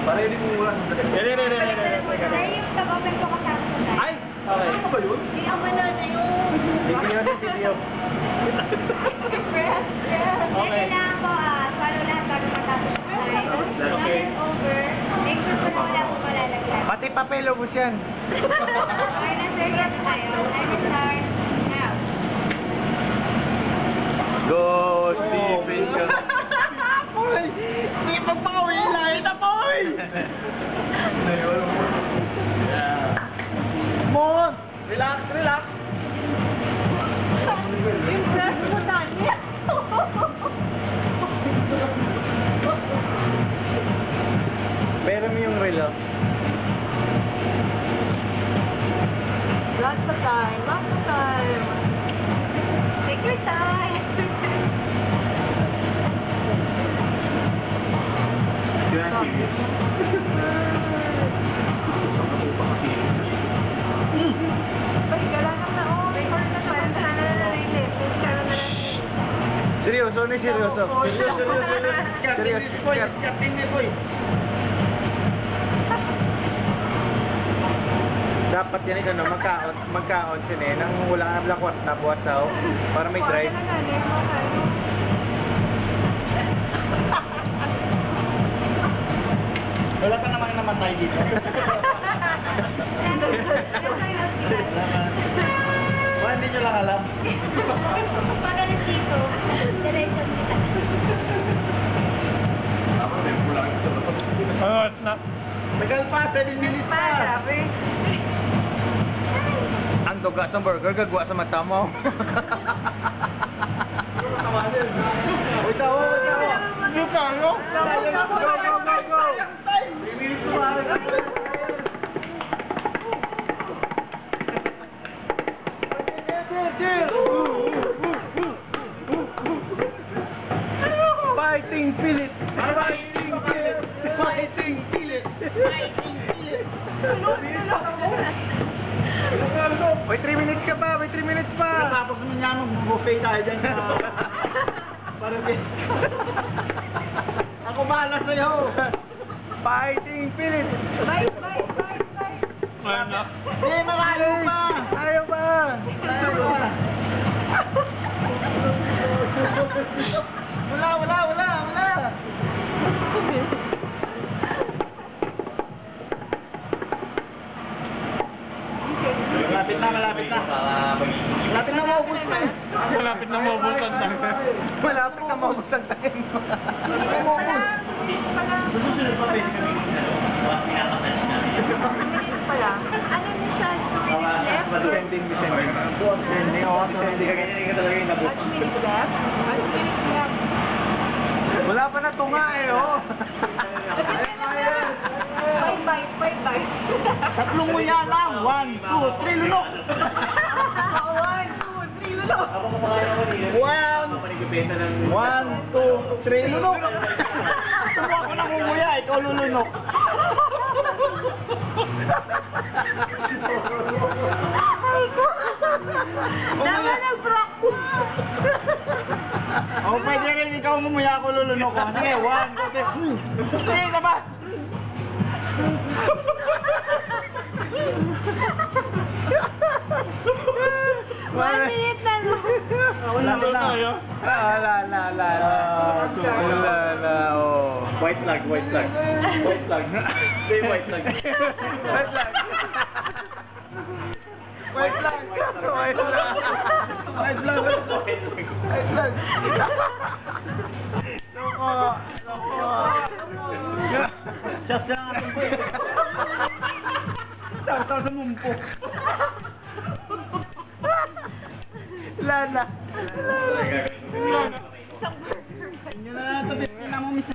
Para hindi mo mura. Ay, yung tab-open ko kasama ko tayo. Ay! Okay. Ano ba yun? Hindi ang manana yun. Video na video. Press. Okay. Kailangan ko, follow lahat bago matapos yung slide. Okay. Then over. Make sure po na wala po malalagyan. Pati papel, ubus yan. Okay na sir, yes tayo. I will start now. Go, Stephen. Boy! Hindi magpawi! Lahat na, boy! Mon! Relax, relax! Impress mo, Tanya. Pero mo yung relo. Lots of time. Take your time. Seryoso, ano yung seryoso? Seryoso. Boy! Dapat yan ito, no? Magkaon sin eh. Nang wala ka blakwat na buwasaw. Para may drive. Wala ka naman namatay dito. Wala, hindi nyo lang alam. Pag alis dito, diretso kita. Ako, may pulang ito. Oh, snap. Tagal pa, 7 minutes pa. Ang duga sa burger, gagwa sa mata mo. Uy, tawa. Yung kano? Go. 3 minutes pa. Fighting Philip! Fighting Philip! May 3 minutes ka pa! May 3 minutes pa! Tapos naman yan, mag-buffet tayo dyan sa... Parang guest. Ako bahala sa'yo! Fighting Philip! Bye. Hindi, makalo pa! Ayaw pa! Wala! Malapit na. Malapit na maubos na. Malapit na maubos ang time. Malapit na maubos ang time. Susunod pa pwede kami. Ano na siya? 2 minutes left? Descending. Descending ako. Descending ka ganyan ka talaga yung nabot. 2 minutes left? 2 minutes left. Wala pa na tunga eh, oh. Bye. Tatlong nguya lang. 1, 2, 3, lunok! 1, 2, 3, lunok! 1, 2, 3, lunok! Tumo ako ng nguya, ikaw lulunok. Dapat nag-practice! O, pwede rin ikaw mumuya, ako lulunok. Sige, 1, 2, 3. Sige, dapat! One minute na no. Wala na. Wala, oh. White flag. Say white flag. White flag. Just lang ating boy. Tawag sa mumpo. Lana. Inyo na lang ito, na mo, miss